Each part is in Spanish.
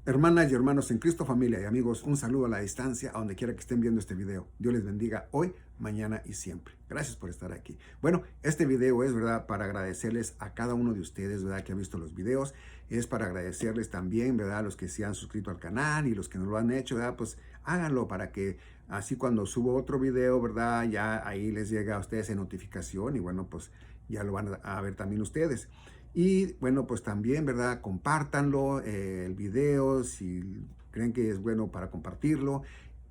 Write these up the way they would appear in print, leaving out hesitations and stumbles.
Hermanas y hermanos en Cristo, familia y amigos, un saludo a la distancia, a donde quiera que estén viendo este video. Dios les bendiga hoy, mañana y siempre. Gracias por estar aquí. Bueno, este video es, ¿verdad?, para agradecerles a cada uno de ustedes, ¿verdad?, que ha visto los videos. Es para agradecerles también, ¿verdad?, a los que se han suscrito al canal y los que no lo han hecho, ¿verdad?, pues háganlo para que así cuando subo otro video, ¿verdad?, ya ahí les llega a ustedes en notificación y bueno, pues ya lo van a ver también ustedes. Y bueno, pues también, ¿verdad? Compártanlo, el video, si creen que es bueno para compartirlo.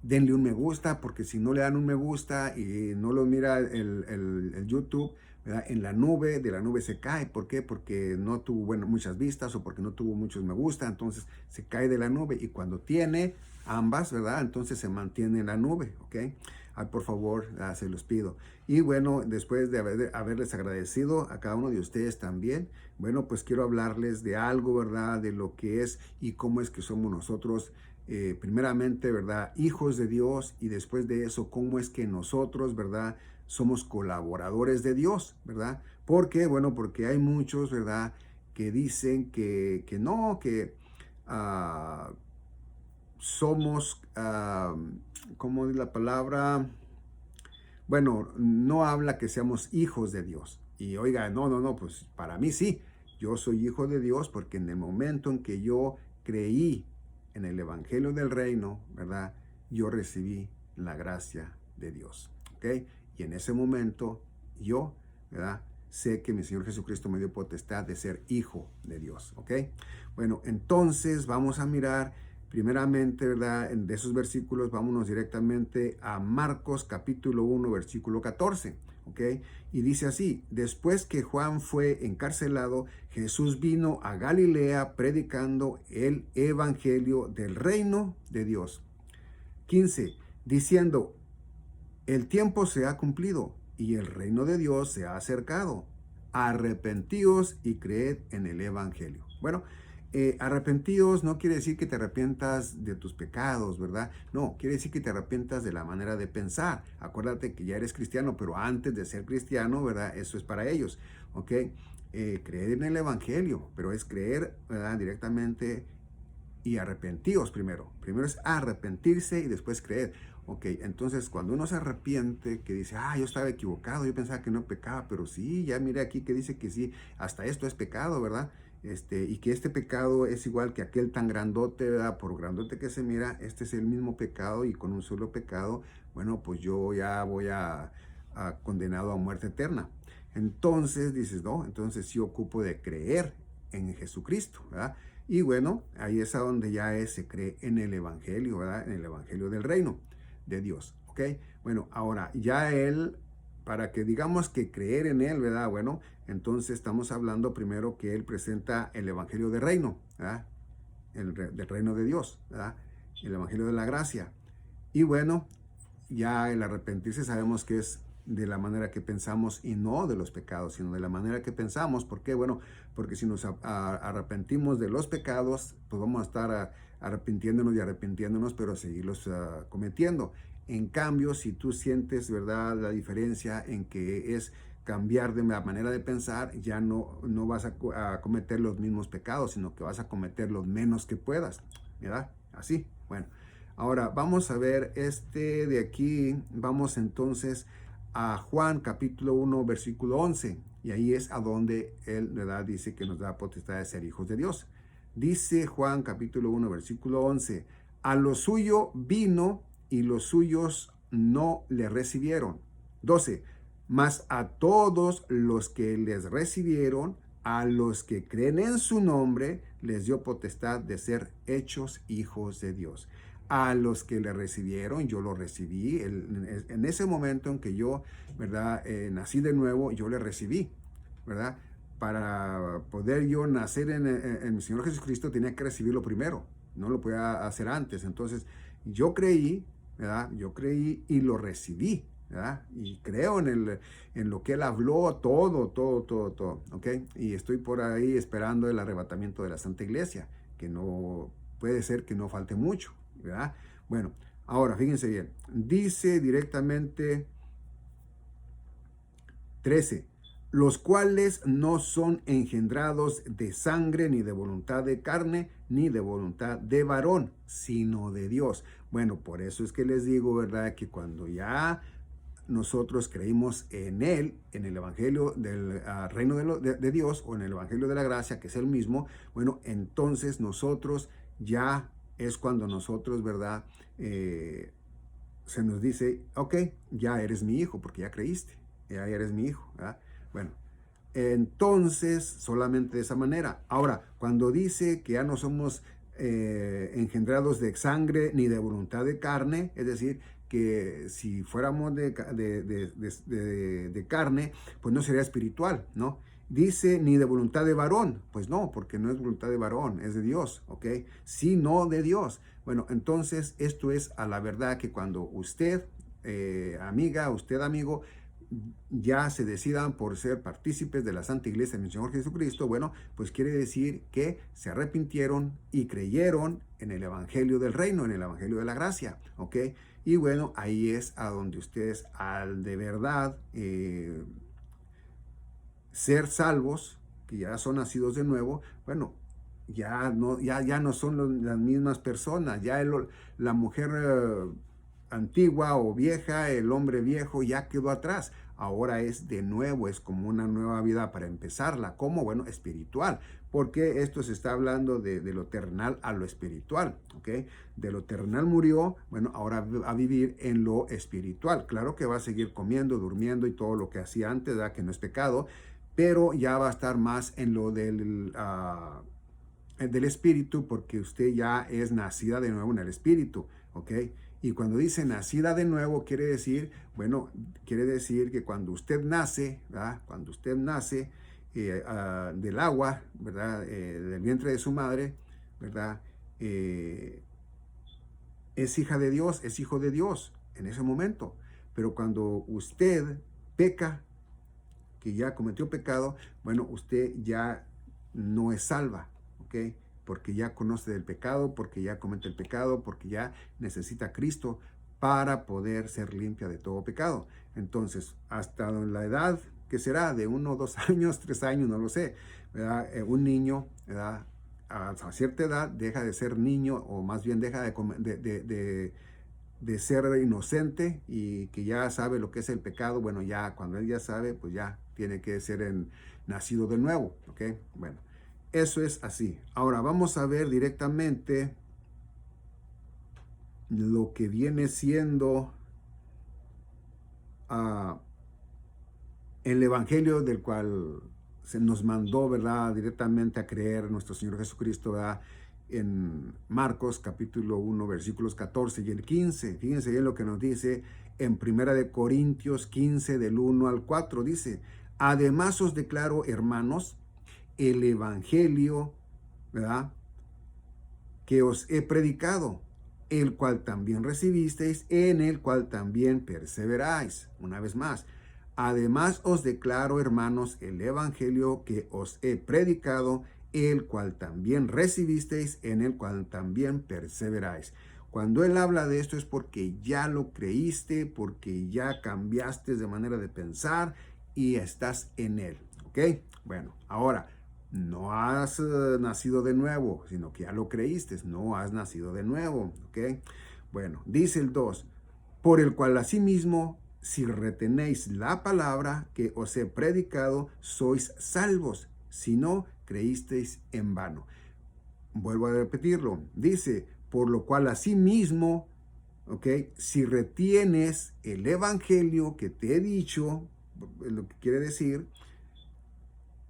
Denle un me gusta, porque si no le dan un me gusta y no lo mira el YouTube, ¿verdad?, en la nube, de la nube se cae. ¿Por qué? Porque no tuvo muchas vistas o porque no tuvo muchos me gusta, entonces se cae de la nube. Y cuando tiene ambas, ¿verdad?, entonces se mantiene en la nube, ¿ok? Ay, por favor, se los pido. Y bueno, después de haberles agradecido a cada uno de ustedes también, bueno, pues quiero hablarles de algo, ¿verdad? De lo que es y cómo es que somos nosotros, primeramente, ¿verdad?, hijos de Dios, y después de eso, cómo es que nosotros, ¿verdad?, somos colaboradores de Dios, ¿verdad? ¿Por qué? Bueno, porque hay muchos, ¿verdad?, que dicen que no, que ah, somos, ¿cómo es la palabra? Bueno, no habla que seamos hijos de Dios. Y oiga, no, pues para mí sí, yo soy hijo de Dios porque en el momento en que yo creí en el Evangelio del Reino, ¿verdad? Yo recibí la gracia de Dios, ¿ok? Y en ese momento yo, ¿verdad?, sé que mi Señor Jesucristo me dio potestad de ser hijo de Dios, ¿ok? Bueno, entonces vamos a mirar primeramente, ¿verdad?, de esos versículos, vámonos directamente a Marcos capítulo 1, versículo 14, ¿ok? Y dice así: después que Juan fue encarcelado, Jesús vino a Galilea predicando el evangelio del reino de Dios. 15, diciendo: el tiempo se ha cumplido y el reino de Dios se ha acercado. Arrepentíos y creed en el evangelio. Bueno, arrepentidos no quiere decir que te arrepientas de tus pecados, ¿verdad? No, quiere decir que te arrepientas de la manera de pensar. Acuérdate que ya eres cristiano, pero antes de ser cristiano, ¿verdad? Eso es para ellos, ¿ok? Creer en el evangelio, pero es creer, ¿verdad?, directamente, y arrepentíos primero. Primero es arrepentirse y después creer. Ok, entonces cuando uno se arrepiente, que dice, yo estaba equivocado, yo pensaba que no pecaba, pero sí, ya mire aquí que dice que sí, hasta esto es pecado, ¿verdad? Y que este pecado es igual que aquel tan grandote, ¿verdad? Por grandote que se mira, este es el mismo pecado, y con un solo pecado, bueno, pues yo ya voy a condenado a muerte eterna. Entonces dices, no, entonces sí ocupo de creer en Jesucristo, ¿verdad? Y bueno, ahí es a donde ya se cree en el Evangelio, ¿verdad? En el Evangelio del reino de Dios, ¿ok? Bueno, ahora ya él, para que digamos que creer en él, ¿verdad? Bueno, entonces estamos hablando primero que él presenta el Evangelio del reino, ¿verdad? Del reino de Dios, ¿verdad? El Evangelio de la gracia. Y bueno, ya el arrepentirse sabemos que es de la manera que pensamos y no de los pecados, sino de la manera que pensamos. ¿Por qué? Bueno, porque si nos arrepentimos de los pecados, pues vamos a estar arrepintiéndonos y arrepintiéndonos, pero seguirlos cometiendo. En cambio, si tú sientes, ¿verdad?, la diferencia en que es cambiar de la manera de pensar, ya no vas a cometer los mismos pecados, sino que vas a cometer los menos que puedas, ¿verdad? Así, bueno. Ahora vamos a ver de aquí, vamos entonces a Juan capítulo 1, versículo 11, y ahí es a donde él, ¿verdad?, dice que nos da potestad de ser hijos de Dios. Dice Juan capítulo 1, versículo 11, a lo suyo vino y los suyos no le recibieron. 12, mas a todos los que les recibieron, a los que creen en su nombre, les dio potestad de ser hechos hijos de Dios. A los que le recibieron, yo lo recibí. En ese momento en que yo, ¿verdad?, nací de nuevo, yo le recibí, ¿verdad? Para poder yo nacer en el Señor Jesucristo, tenía que recibirlo primero. No lo podía hacer antes. Entonces, yo creí, ¿verdad? Yo creí y lo recibí, ¿verdad? Y creo en lo que Él habló, todo, ¿ok? Y estoy por ahí esperando el arrebatamiento de la Santa Iglesia, que no puede ser que no falte mucho, ¿verdad? Bueno, ahora fíjense bien, dice directamente 13, los cuales no son engendrados de sangre, ni de voluntad de carne, ni de voluntad de varón, sino de Dios. Bueno, por eso es que les digo, ¿verdad? Que cuando ya nosotros creímos en Él, en el Evangelio del reino de Dios, o en el Evangelio de la gracia, que es el mismo, bueno, entonces nosotros ya es cuando nosotros, ¿verdad? Se nos dice, ok, ya eres mi hijo, porque ya creíste, ya eres mi hijo, ¿verdad? Bueno, entonces solamente de esa manera. Ahora, cuando dice que ya no somos engendrados de sangre ni de voluntad de carne, es decir, que si fuéramos de carne, pues no sería espiritual, ¿no? Dice ni de voluntad de varón, pues no, porque no es voluntad de varón, es de Dios, ¿ok? Sino de Dios. Bueno, entonces esto es a la verdad que cuando usted, amiga, usted amigo, ya se decidan por ser partícipes de la Santa Iglesia de nuestro Señor Jesucristo, bueno, pues quiere decir que se arrepintieron y creyeron en el Evangelio del Reino, en el Evangelio de la Gracia, ¿ok? Y bueno, ahí es a donde ustedes, al de verdad ser salvos, que ya son nacidos de nuevo, bueno, ya no son las mismas personas, ya la mujer antigua o vieja, el hombre viejo ya quedó atrás. Ahora es de nuevo, es como una nueva vida para empezarla. ¿Cómo? Bueno, espiritual, porque esto se está hablando de lo terrenal a lo espiritual, ¿ok? De lo terrenal murió, bueno, ahora a vivir en lo espiritual. Claro que va a seguir comiendo, durmiendo y todo lo que hacía antes, ¿verdad? Que no es pecado, pero ya va a estar más en lo del espíritu, porque usted ya es nacida de nuevo en el espíritu, ¿ok? Y cuando dice nacida de nuevo, quiere decir, bueno, quiere decir que cuando usted nace, ¿verdad? Cuando usted nace del agua, ¿verdad? Del vientre de su madre, ¿verdad? Es hija de Dios, es hijo de Dios en ese momento. Pero cuando usted peca, que ya cometió pecado, bueno, usted ya no es salva, ¿ok? Porque ya conoce del pecado, porque ya comete el pecado, porque ya necesita a Cristo para poder ser limpia de todo pecado. Entonces, hasta la edad que será de 1, 2 años, 3 años, no lo sé, ¿verdad? Un niño, ¿verdad? A cierta edad deja de ser niño, o más bien deja de ser inocente y que ya sabe lo que es el pecado. Bueno, ya cuando él ya sabe, pues ya tiene que ser nacido de nuevo, ¿ok? Bueno, eso es así. Ahora vamos a ver directamente lo que viene siendo el evangelio del cual se nos mandó, ¿verdad? Directamente a creer nuestro Señor Jesucristo, ¿verdad? En Marcos capítulo 1, versículos 14 y el 15. Fíjense bien lo que nos dice en Primera de Corintios 15, del 1 al 4. Dice, además os declaro, hermanos, el evangelio, ¿verdad? Que os he predicado, el cual también recibisteis, en el cual también perseveráis. Una vez más, además os declaro, hermanos, el evangelio que os he predicado, el cual también recibisteis, en el cual también perseveráis. Cuando él habla de esto es porque ya lo creíste, porque ya cambiaste de manera de pensar y estás en él, ¿ok? Bueno, ahora, no has nacido de nuevo, sino que ya lo creíste, no has nacido de nuevo, ¿ok? Bueno, dice el 2, por el cual asimismo, si retenéis la palabra que os he predicado, sois salvos, si no creísteis en vano. Vuelvo a repetirlo, dice, por lo cual asimismo, ¿ok? Si retienes el evangelio que te he dicho, lo que quiere decir,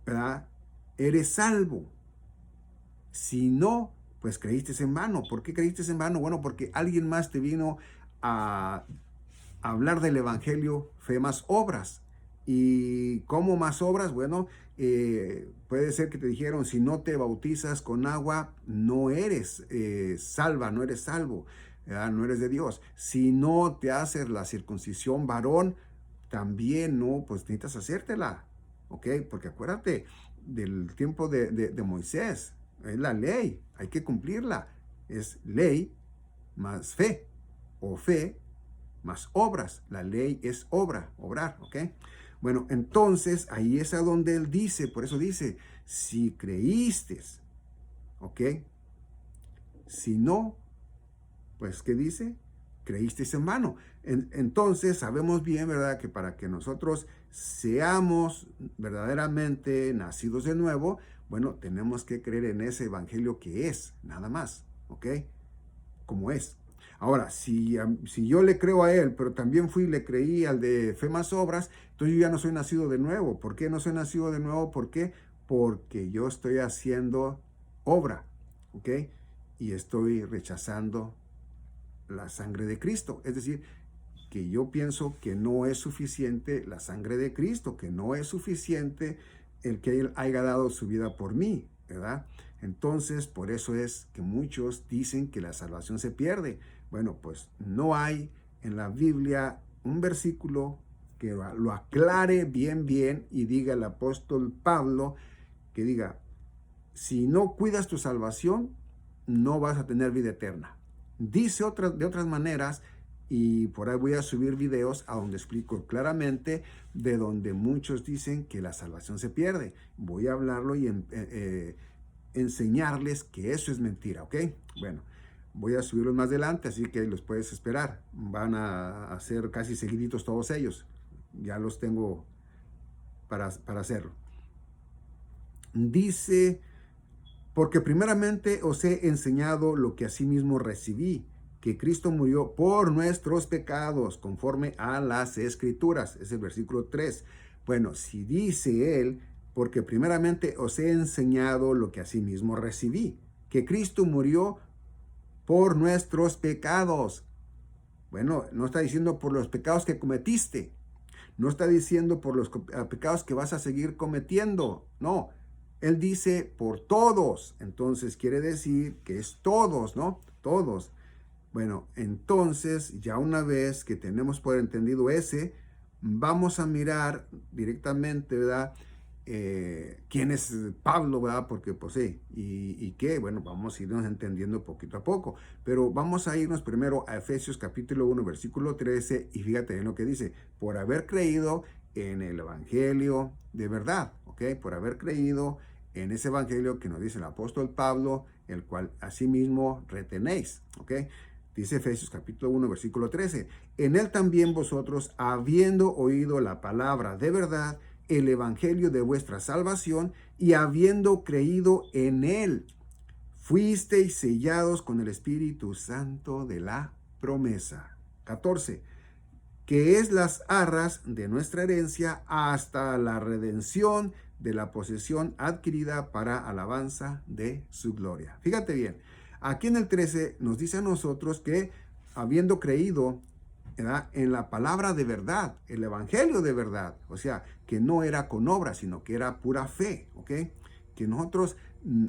¿verdad? Eres salvo. Si no, pues creíste en vano. ¿Por qué creíste en vano? Bueno, porque alguien más te vino a hablar del evangelio, fe más obras. ¿Y cómo más obras? Bueno, puede ser que te dijeron, si no te bautizas con agua, no eres salva, no eres salvo, ¿verdad? No eres de Dios. Si no te haces la circuncisión varón, también no, pues necesitas hacértela, ¿ok? Porque acuérdate del tiempo de Moisés, es la ley, hay que cumplirla. Es ley más fe, o fe más obras. La ley es obra, obrar, ¿ok? Bueno, entonces ahí es a donde él dice, por eso dice, si creíste, ¿ok? Si no, pues, ¿qué dice? Creísteis en vano. Entonces sabemos bien, ¿verdad? Que para que nosotros seamos verdaderamente nacidos de nuevo, bueno, tenemos que creer en ese evangelio que es, nada más, ¿ok? Como es. Ahora, si yo le creo a él, pero también le creí al de Fe más Obras, entonces yo ya no soy nacido de nuevo. ¿Por qué no soy nacido de nuevo? ¿Por qué? Porque yo estoy haciendo obra, ¿ok? Y estoy rechazando la sangre de Cristo. Es decir, que yo pienso que no es suficiente la sangre de Cristo, que no es suficiente el que Él haya dado su vida por mí, ¿verdad? Entonces, por eso es que muchos dicen que la salvación se pierde. Bueno, pues no hay en la Biblia un versículo que lo aclare bien y diga el apóstol Pablo, que diga, si no cuidas tu salvación, no vas a tener vida eterna. Dice de otras maneras, y por ahí voy a subir videos a donde explico claramente de donde muchos dicen que la salvación se pierde. Voy a hablarlo y enseñarles que eso es mentira, ¿ok? Bueno, voy a subirlos más adelante, así que los puedes esperar. Van a ser casi seguiditos todos ellos. Ya los tengo para hacerlo. Dice, porque primeramente os he enseñado lo que asimismo recibí, que Cristo murió por nuestros pecados, conforme a las Escrituras. Es el versículo 3. Bueno, si dice él, porque primeramente os he enseñado lo que asimismo recibí, que Cristo murió por nuestros pecados. Bueno, no está diciendo por los pecados que cometiste, no está diciendo por los pecados que vas a seguir cometiendo, no. Él dice por todos, entonces quiere decir que es todos, ¿no? Todos. Bueno, entonces ya una vez que tenemos por entendido ese, vamos a mirar directamente, ¿verdad? ¿Quién es Pablo, verdad? Porque pues sí, y qué, bueno, vamos a irnos entendiendo poquito a poco, pero vamos a irnos primero a Efesios capítulo 1, versículo 13, y fíjate en lo que dice, por haber creído en el evangelio de verdad, ¿ok? Por haber creído en ese evangelio que nos dice el apóstol Pablo, el cual asimismo retenéis, ¿ok? Dice Efesios capítulo 1, versículo 13, en él también vosotros, habiendo oído la palabra de verdad, el evangelio de vuestra salvación, y habiendo creído en él, fuisteis sellados con el Espíritu Santo de la promesa. 14. Que es las arras de nuestra herencia hasta la redención de la posesión adquirida para alabanza de su gloria. Fíjate bien, aquí en el 13 nos dice a nosotros que habiendo creído, ¿verdad?, en la palabra de verdad, el evangelio de verdad, o sea, que no era con obras, sino que era pura fe, ¿ok? Que nosotros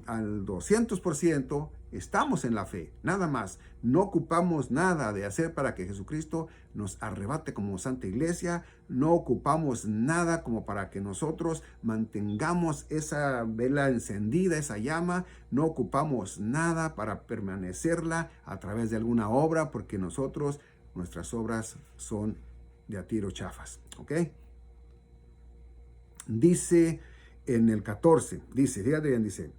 al 200% estamos en la fe, nada más. No ocupamos nada de hacer para que Jesucristo nos arrebate como Santa Iglesia, no ocupamos nada como para que nosotros mantengamos esa vela encendida, esa llama, no ocupamos nada para permanecerla a través de alguna obra, porque nuestras obras son de a tiro chafas, ¿ok? Dice en el 14, fíjate bien, dice,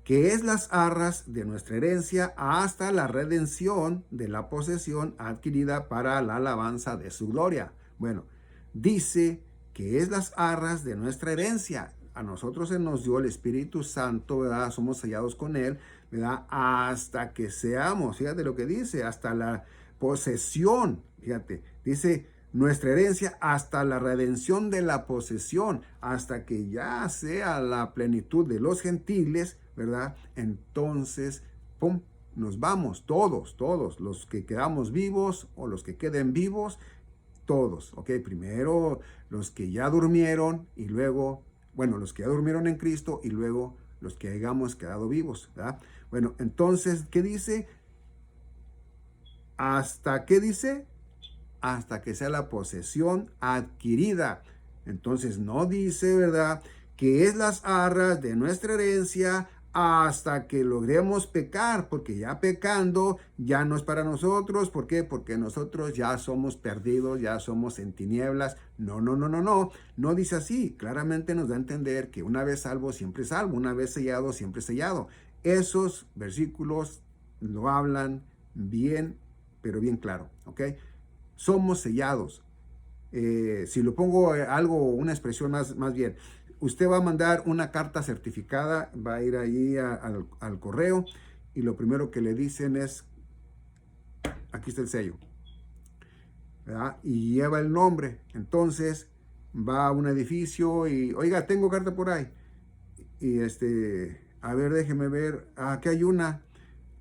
que es las arras de nuestra herencia hasta la redención de la posesión adquirida para la alabanza de su gloria. Bueno, dice que es las arras de nuestra herencia. A nosotros se nos dio el Espíritu Santo, ¿verdad? Somos sellados con él, ¿verdad? Hasta que seamos, fíjate lo que dice, hasta la posesión, fíjate, dice nuestra herencia hasta la redención de la posesión, hasta que ya sea la plenitud de los gentiles, ¿verdad? Entonces, ¡pum!, nos vamos, todos, los que quedamos vivos o los que queden vivos, todos, ¿ok? Primero los que ya durmieron y luego, bueno, los que ya durmieron en Cristo y luego los que hayamos quedado vivos, ¿verdad? Bueno, entonces, ¿qué dice? ¿Hasta qué dice? Hasta que sea la posesión adquirida. Entonces no dice, ¿verdad?, que es las arras de nuestra herencia hasta que logremos pecar, porque ya pecando ya no es para nosotros. ¿Por qué? Porque nosotros ya somos perdidos, ya somos en tinieblas. No, no, no, no, no. No dice así. Claramente nos da a entender que una vez salvo, siempre salvo. Una vez sellado, siempre sellado. Esos versículos lo hablan bien, pero bien claro, ¿ok? Somos sellados. Si lo pongo una expresión más bien, usted va a mandar una carta certificada, va a ir ahí al correo y lo primero que le dicen es, aquí está el sello, ¿verdad? Y lleva el nombre. Entonces va a un edificio y, oiga, tengo carta por ahí. Y a ver, déjeme ver, aquí hay una.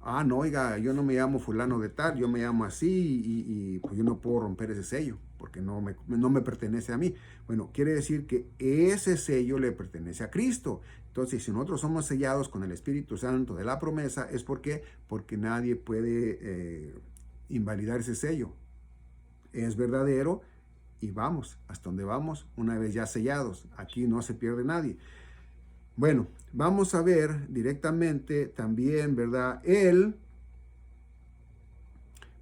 Ah, no, oiga, yo no me llamo fulano de tal, yo me llamo así y pues yo no puedo romper ese sello porque no me pertenece a mí. Bueno, quiere decir que ese sello le pertenece a Cristo. Entonces, si nosotros somos sellados con el Espíritu Santo de la promesa, ¿es por qué? Porque nadie puede invalidar ese sello. Es verdadero y vamos, hasta donde vamos, una vez ya sellados. Aquí no se pierde nadie. Bueno, vamos a ver directamente también, ¿verdad? El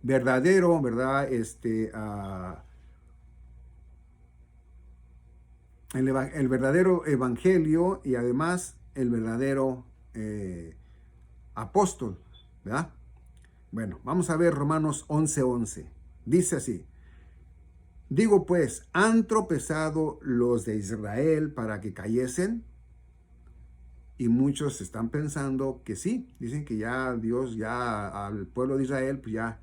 verdadero, ¿verdad? El verdadero evangelio y además el verdadero apóstol, ¿verdad? Bueno, vamos a ver Romanos 11:11. Dice así: digo pues, ¿han tropezado los de Israel para que cayesen? Y muchos están pensando que sí, dicen que ya Dios, ya al pueblo de Israel, pues ya,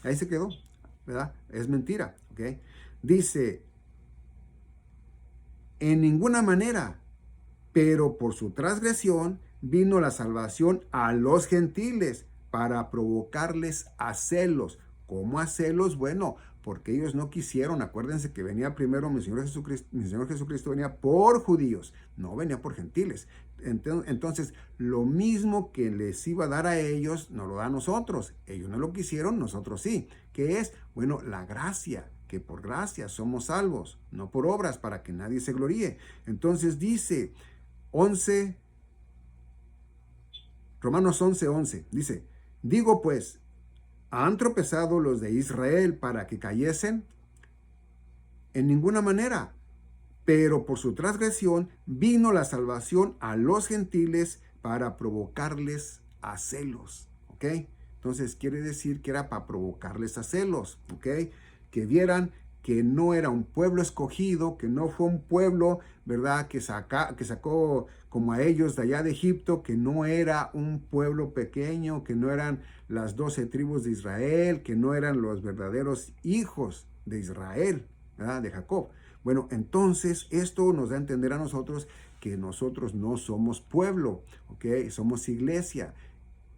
ahí se quedó, ¿verdad? Es mentira, ¿ok? Dice, en ninguna manera, pero por su transgresión vino la salvación a los gentiles para provocarles a celos. ¿Cómo a celos? Bueno, porque ellos no quisieron. Acuérdense que venía primero mi Señor Jesucristo venía por judíos, no venía por gentiles. Entonces, lo mismo que les iba a dar a ellos, nos lo da a nosotros. Ellos no lo quisieron, nosotros sí. ¿Qué es? Bueno, la gracia, que por gracia somos salvos, no por obras, para que nadie se gloríe. Entonces dice, Romanos 11:11, dice, digo pues, ¿han tropezado los de Israel para que cayesen? En ninguna manera, pero por su transgresión vino la salvación a los gentiles para provocarles a celos, ¿ok? Entonces quiere decir que era para provocarles a celos, ¿ok? Que vieran que no era un pueblo escogido, que no fue un pueblo, ¿verdad? Que sacó como a ellos de allá de Egipto, que no era un pueblo pequeño, que no eran las 12 tribus de Israel, que no eran los verdaderos hijos de Israel, ¿verdad? De Jacob. Bueno, entonces esto nos da a entender a nosotros que nosotros no somos pueblo, ¿ok? Somos iglesia.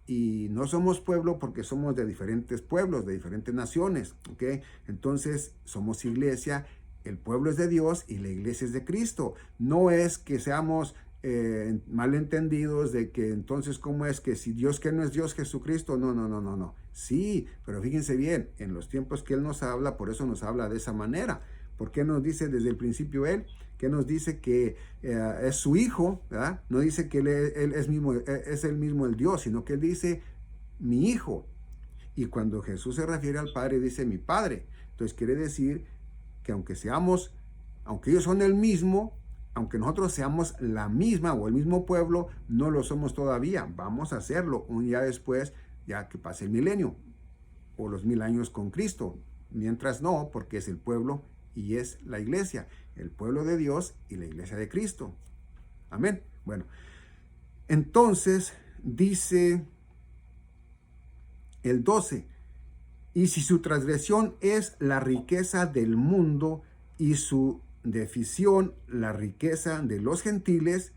Y no somos pueblo porque somos de diferentes pueblos, de diferentes naciones, ¿ok? Entonces somos iglesia, el pueblo es de Dios y la iglesia es de Cristo. No es que seamos malentendidos de que entonces cómo es que si Dios que no es Dios, Jesucristo, no, no, no, no, no. Sí, pero fíjense bien, en los tiempos que Él nos habla, por eso nos habla de esa manera. ¿Por qué nos dice desde el principio Él? Que nos dice que es su hijo, ¿verdad? No dice que él es el mismo el Dios, sino que Él dice mi hijo. Y cuando Jesús se refiere al Padre, dice mi Padre. Entonces quiere decir que aunque ellos son el mismo, aunque nosotros seamos la misma o el mismo pueblo, no lo somos todavía. Vamos a hacerlo un día después, ya que pase el milenio o los 1000 años con Cristo. Mientras no, porque es el pueblo y es la iglesia, el pueblo de Dios y la iglesia de Cristo. Amén. Bueno, entonces dice el 12, y si su transgresión es la riqueza del mundo y su defición la riqueza de los gentiles,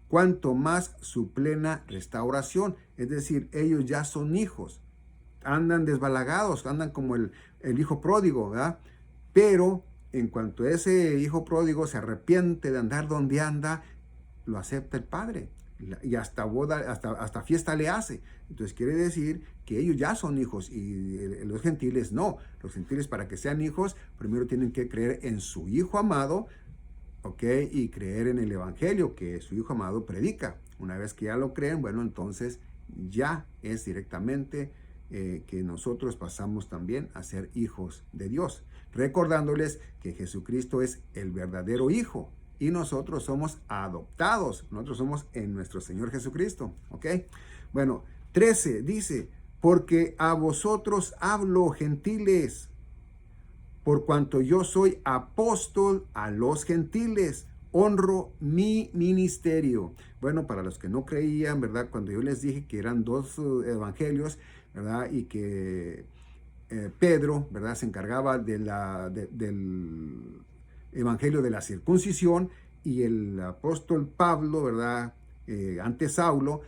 cuanto más su plena restauración. Es decir, ellos ya son hijos, andan desbalagados, andan como el hijo pródigo, ¿verdad? Pero en cuanto ese hijo pródigo se arrepiente de andar donde anda, lo acepta el Padre y hasta fiesta le hace. Entonces quiere decir que ellos ya son hijos y los gentiles no. Los gentiles, para que sean hijos, primero tienen que creer en su Hijo amado, ¿ok? Y creer en el Evangelio que su Hijo amado predica, Una vez que ya lo creen, bueno, entonces ya es directamente que nosotros pasamos también a ser hijos de Dios, recordándoles que Jesucristo es el verdadero Hijo y nosotros somos adoptados, nosotros somos en nuestro Señor Jesucristo, ¿ok? Bueno, 13 dice, porque a vosotros hablo, gentiles, por cuanto yo soy apóstol a los gentiles, honro mi ministerio. Bueno, para los que no creían, ¿verdad? Cuando yo les dije que eran dos evangelios, ¿verdad? Y que Pedro, ¿verdad? Se encargaba del evangelio de la circuncisión y el apóstol Pablo, ¿verdad? Antes Saulo,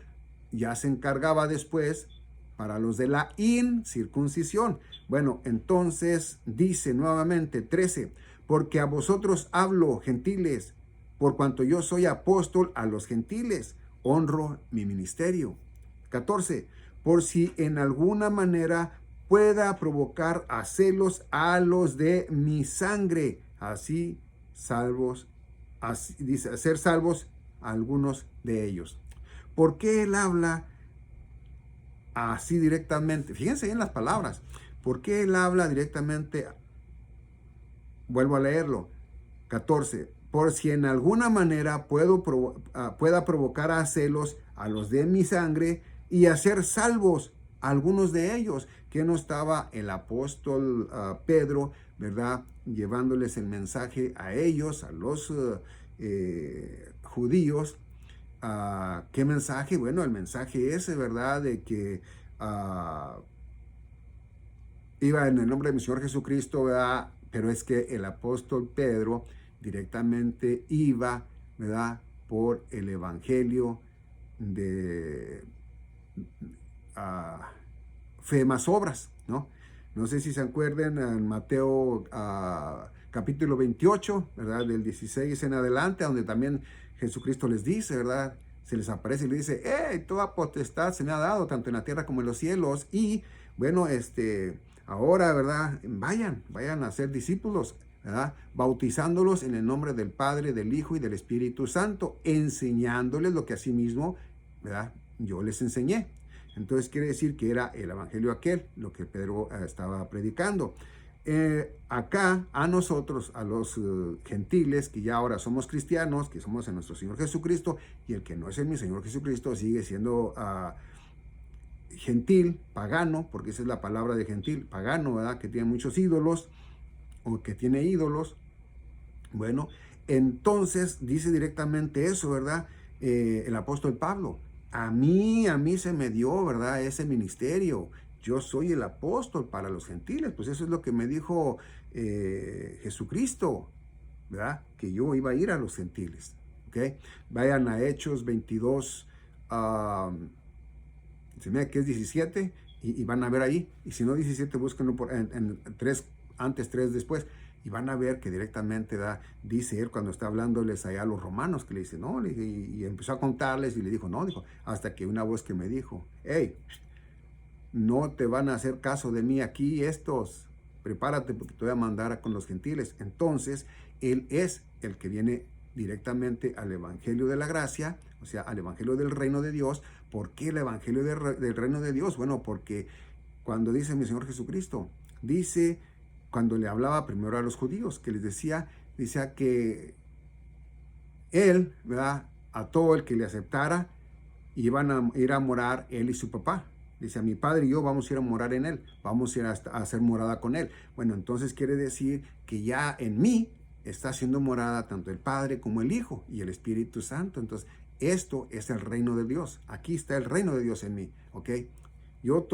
ya se encargaba después para los de la incircuncisión. Bueno, entonces dice nuevamente 13, porque a vosotros hablo, gentiles, por cuanto yo soy apóstol a los gentiles, honro mi ministerio. 14, por si en alguna manera pueda provocar a celos a los de mi sangre, así salvos, así, dice, ser salvos a algunos de ellos. ¿Por qué él habla así directamente? Fíjense bien las palabras. ¿Por qué él habla directamente? Vuelvo a leerlo. 14. Por si en alguna manera pueda provocar a celos a los de mi sangre y hacer salvos a algunos de ellos. Que no estaba el apóstol Pedro, ¿verdad? Llevándoles el mensaje a ellos, a los judíos. ¿Qué mensaje? Bueno, el mensaje ese, ¿verdad? De que iba en el nombre de mi Señor Jesucristo, ¿verdad? Pero es que el apóstol Pedro directamente iba, ¿verdad? Por el evangelio de fe más obras, ¿no? No sé si se acuerdan en Mateo capítulo 28, ¿verdad? Del 16 en adelante, donde también Jesucristo les dice, ¿verdad? Se les aparece y le dice, toda potestad se me ha dado, tanto en la tierra como en los cielos. Y bueno, ahora, ¿verdad? Vayan a ser discípulos, ¿verdad? Bautizándolos en el nombre del Padre, del Hijo y del Espíritu Santo, enseñándoles lo que asimismo, ¿verdad? Yo les enseñé. Entonces quiere decir que era el evangelio aquel, lo que Pedro estaba predicando. Acá a nosotros, a los gentiles, que ya ahora somos cristianos, que somos en nuestro Señor Jesucristo, y el que no es en mi Señor Jesucristo sigue siendo gentil, pagano, porque esa es la palabra de gentil, pagano, ¿verdad? Que tiene muchos ídolos, o que tiene ídolos. Bueno, entonces dice directamente eso, ¿verdad? El apóstol Pablo. A mí se me dio, ¿verdad? Ese ministerio. Yo soy el apóstol para los gentiles. Pues eso es lo que me dijo Jesucristo, ¿verdad? Que yo iba a ir a los gentiles. ¿Ok? Vayan a Hechos 22, se me da que es 17, y van a ver ahí. Y si no 17, búsquenlo en 3 antes, 3 después. Y van a ver que directamente dice él cuando está hablándoles allá a los romanos, que le dice, no, y empezó a contarles y le dijo, no, dijo, hasta que una voz que me dijo, hey, no te van a hacer caso de mí aquí estos, prepárate porque te voy a mandar con los gentiles. Entonces, él es el que viene directamente al evangelio de la gracia, o sea, al evangelio del reino de Dios. ¿Por qué el evangelio del reino de Dios? Bueno, porque cuando dice mi Señor Jesucristo, dice, cuando le hablaba primero a los judíos, que les decía que él, ¿verdad? A todo el que le aceptara, iban a ir a morar él y su papá. Dice, a mi padre y yo vamos a ir a morar en él, vamos a ir a hacer morada con él. Bueno, entonces quiere decir que ya en mí está haciendo morada tanto el Padre como el Hijo y el Espíritu Santo. Entonces, esto es el reino de Dios. Aquí está el reino de Dios en mí, ¿ok? Yo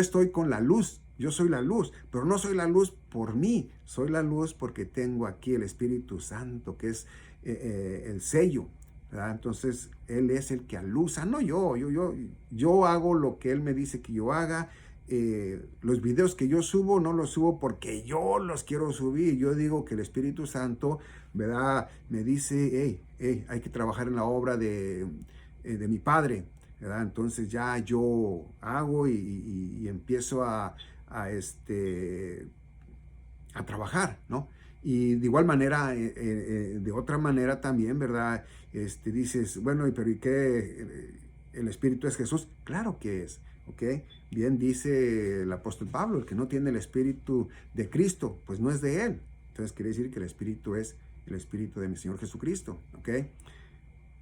estoy con la luz. Yo soy la luz, pero no soy la luz por mí, soy la luz porque tengo aquí el Espíritu Santo, que es el sello, ¿verdad? Entonces, Él es el que alusa, no yo hago lo que Él me dice que yo haga. Los videos que yo subo, no los subo porque yo los quiero subir. Yo digo que el Espíritu Santo, ¿verdad? Me dice, hey, hay que trabajar en la obra de mi Padre, ¿verdad? Entonces ya yo hago y empiezo a trabajar, ¿no? Y de igual manera, de otra manera también, ¿verdad? Dices, bueno, pero ¿y qué? ¿El Espíritu es Jesús? Claro que es, ¿ok? Bien dice el apóstol Pablo, el que no tiene el Espíritu de Cristo, pues no es de Él. Entonces quiere decir que el Espíritu es el Espíritu de mi Señor Jesucristo, ¿ok?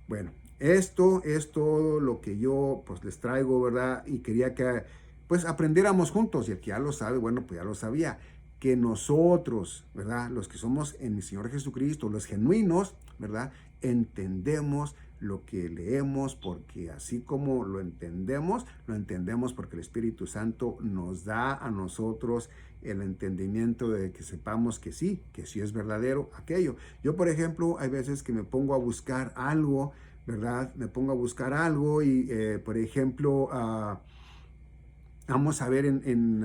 Bueno, esto es todo lo que yo pues les traigo, ¿verdad? Y quería que pues aprendiéramos juntos, y el que ya lo sabe, bueno, pues ya lo sabía, que nosotros, ¿verdad? Los que somos en mi Señor Jesucristo, los genuinos, ¿verdad? Entendemos lo que leemos, porque así como lo entendemos porque el Espíritu Santo nos da a nosotros el entendimiento de que sepamos que sí es verdadero aquello. Yo, por ejemplo, hay veces que me pongo a buscar algo, ¿verdad? Me pongo a buscar algo y, por ejemplo, vamos a ver en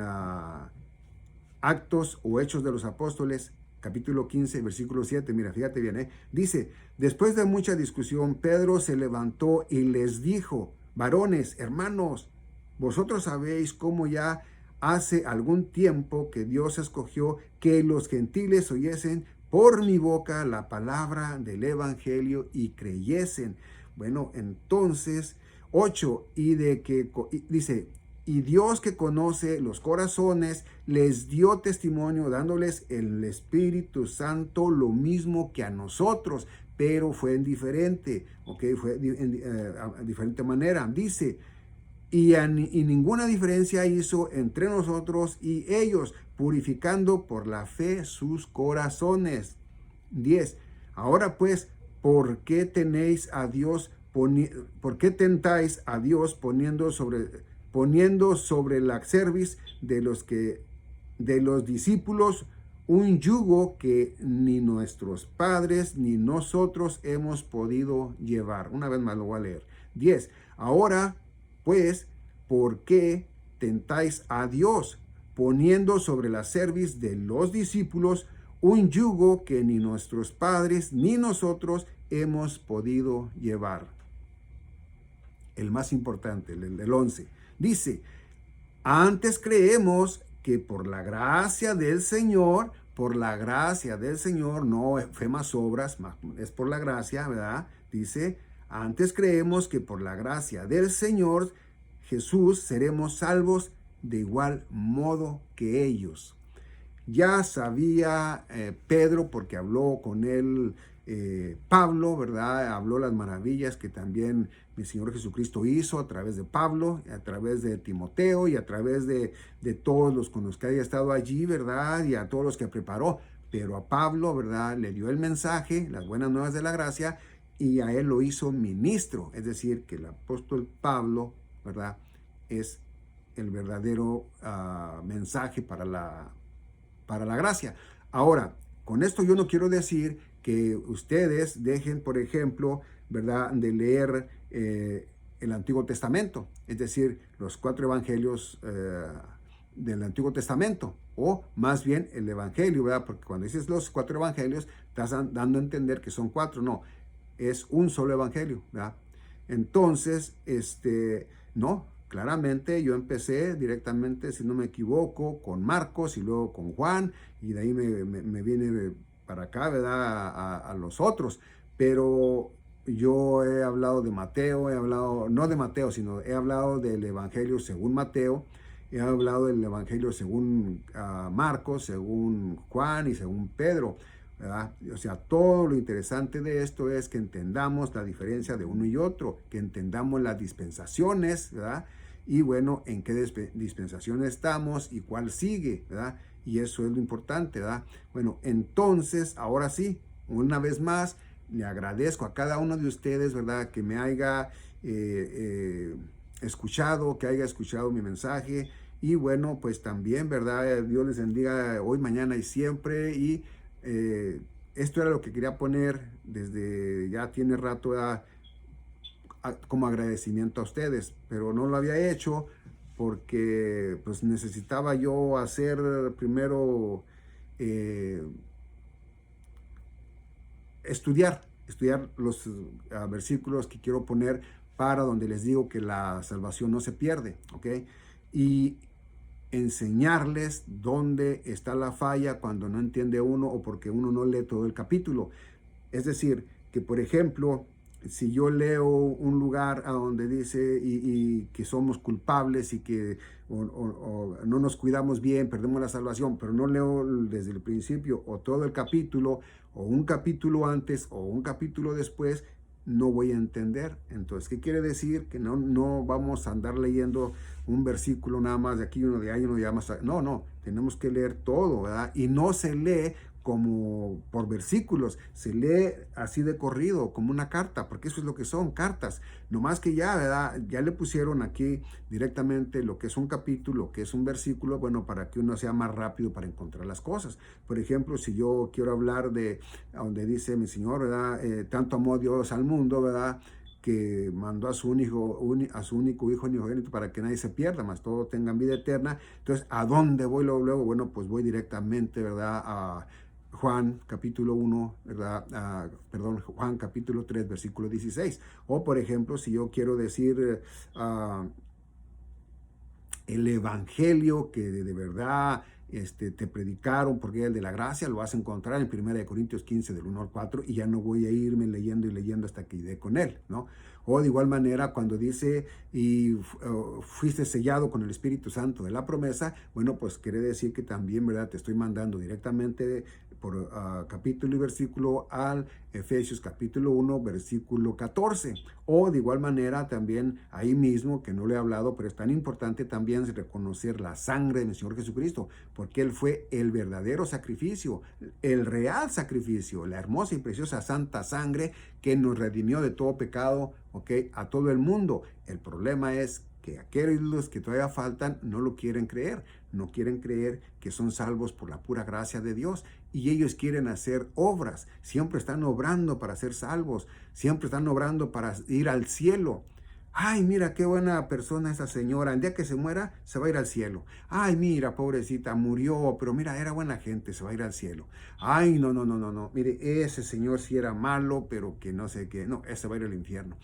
Actos o Hechos de los Apóstoles, capítulo 15, versículo 7, mira, fíjate bien, dice, después de mucha discusión, Pedro se levantó y les dijo, varones, hermanos, vosotros sabéis cómo ya hace algún tiempo que Dios escogió que los gentiles oyesen por mi boca la palabra del evangelio y creyesen. Bueno, entonces, 8, dice, y Dios que conoce los corazones les dio testimonio dándoles el Espíritu Santo lo mismo que a nosotros, pero fue en diferente, ¿ok? Fue en diferente manera. Dice, y ninguna diferencia hizo entre nosotros y ellos, purificando por la fe sus corazones. 10. Ahora pues, ¿por qué tenéis a Dios, por qué tentáis a Dios poniendo sobre la cerviz de los discípulos un yugo que ni nuestros padres ni nosotros hemos podido llevar? Una vez más lo voy a leer. 10. Ahora, pues, ¿por qué tentáis a Dios poniendo sobre la cerviz de los discípulos un yugo que ni nuestros padres ni nosotros hemos podido llevar? El más importante, el 11. Dice, antes creemos que por la gracia del Señor, no fue más obras, es por la gracia, ¿verdad? Dice, antes creemos que por la gracia del Señor Jesús seremos salvos de igual modo que ellos. Ya sabía Pedro, porque habló con él Pablo, ¿verdad? Habló las maravillas que también mi Señor Jesucristo hizo a través de Pablo, a través de Timoteo y a través de todos los con los que haya estado allí, ¿verdad? Y a todos los que preparó. Pero a Pablo, ¿verdad? Le dio el mensaje, las buenas nuevas de la gracia, y a él lo hizo ministro. Es decir, que el apóstol Pablo, ¿verdad? Es el verdadero mensaje para la gracia. Ahora, con esto yo no quiero decir que ustedes dejen, por ejemplo, ¿verdad?, de leer el Antiguo Testamento, es decir, los 4 evangelios del Antiguo Testamento, o más bien el Evangelio, ¿verdad? Porque cuando dices los 4 evangelios, estás dando a entender que son 4, no, es un solo evangelio, ¿verdad? Entonces, no, claramente yo empecé directamente, si no me equivoco, con Marcos y luego con Juan, y de ahí me viene para acá, ¿verdad? A los otros. Pero yo he hablado de Mateo, no de Mateo, sino he hablado del Evangelio según Mateo, he hablado del Evangelio según Marcos, según Juan y según Pedro, ¿verdad? O sea, todo lo interesante de esto es que entendamos la diferencia de uno y otro, que entendamos las dispensaciones, ¿verdad? Y bueno, en qué dispensación estamos y cuál sigue, ¿verdad? Y eso es lo importante, ¿verdad? Bueno, entonces, ahora sí, una vez más, le agradezco a cada uno de ustedes, ¿verdad? Que me haya escuchado, que haya escuchado mi mensaje. Y bueno, pues también, ¿verdad? Dios les bendiga hoy, mañana y siempre. Y esto era lo que quería poner desde ya tiene rato como agradecimiento a ustedes, pero no lo había hecho porque pues necesitaba yo hacer primero estudiar los versículos que quiero poner para donde les digo que la salvación no se pierde, ¿ok? Y enseñarles dónde está la falla cuando no entiende uno o porque uno no lee todo el capítulo. Es decir, que por ejemplo, si yo leo un lugar a donde dice y que somos culpables y que o no nos cuidamos bien, perdemos la salvación, pero no leo desde el principio o todo el capítulo o un capítulo antes o un capítulo después, no voy a entender. Entonces, ¿qué quiere decir? Que no vamos a andar leyendo un versículo nada más de aquí, uno de ahí, uno de allá más. No, tenemos que leer todo, ¿verdad? Y no se lee como por versículos, se lee así de corrido, como una carta, porque eso es lo que son, cartas. No más que ya, ¿verdad? Ya le pusieron aquí directamente lo que es un capítulo, lo que es un versículo, bueno, para que uno sea más rápido para encontrar las cosas. Por ejemplo, si yo quiero hablar de donde dice mi Señor, ¿verdad? Tanto amó Dios al mundo, ¿verdad? Que mandó a su único hijo unigénito para que nadie se pierda, más todos tengan vida eterna. Entonces, ¿a dónde voy luego? Bueno, pues voy directamente, ¿verdad? A Juan capítulo 1, ¿verdad? Perdón, Juan capítulo 3, versículo 16. O, por ejemplo, si yo quiero decir el evangelio que de verdad te predicaron, porque el de la gracia lo vas a encontrar en 1 Corintios 15 del 1 al 4 y ya no voy a irme leyendo y leyendo hasta que iré con él, ¿no? O de igual manera cuando dice y fuiste sellado con el Espíritu Santo de la promesa, bueno, pues quiere decir que también, ¿verdad? Te estoy mandando directamente por capítulo y versículo al Efesios capítulo 1, versículo 14. O de igual manera también ahí mismo, que no le he hablado, pero es tan importante también reconocer la sangre de mi Señor Jesucristo, porque Él fue el verdadero sacrificio, el real sacrificio, la hermosa y preciosa santa sangre que nos redimió de todo pecado, ¿ok? A todo el mundo. El problema es que aquellos que todavía faltan no lo quieren creer, no quieren creer que son salvos por la pura gracia de Dios y ellos quieren hacer obras, siempre están obrando para ser salvos, siempre están obrando para ir al cielo. Ay, mira qué buena persona esa señora, el día que se muera se va a ir al cielo. Ay, mira, pobrecita, murió, pero mira, era buena gente, se va a ir al cielo. Ay, no, mire, ese señor sí era malo, pero que no sé qué, no, ese va a ir al infierno.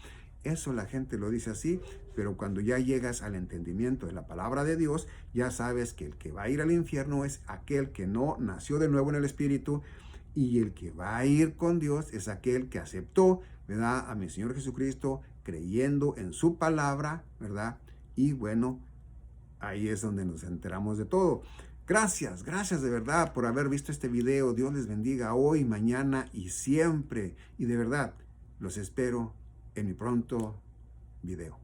Eso la gente lo dice así, pero cuando ya llegas al entendimiento de la palabra de Dios, ya sabes que el que va a ir al infierno es aquel que no nació de nuevo en el Espíritu, y el que va a ir con Dios es aquel que aceptó, ¿verdad?, a mi Señor Jesucristo, creyendo en su palabra, ¿verdad? Y bueno, ahí es donde nos enteramos de todo. Gracias de verdad por haber visto este video. Dios les bendiga hoy, mañana y siempre. Y de verdad, los espero en mi pronto video.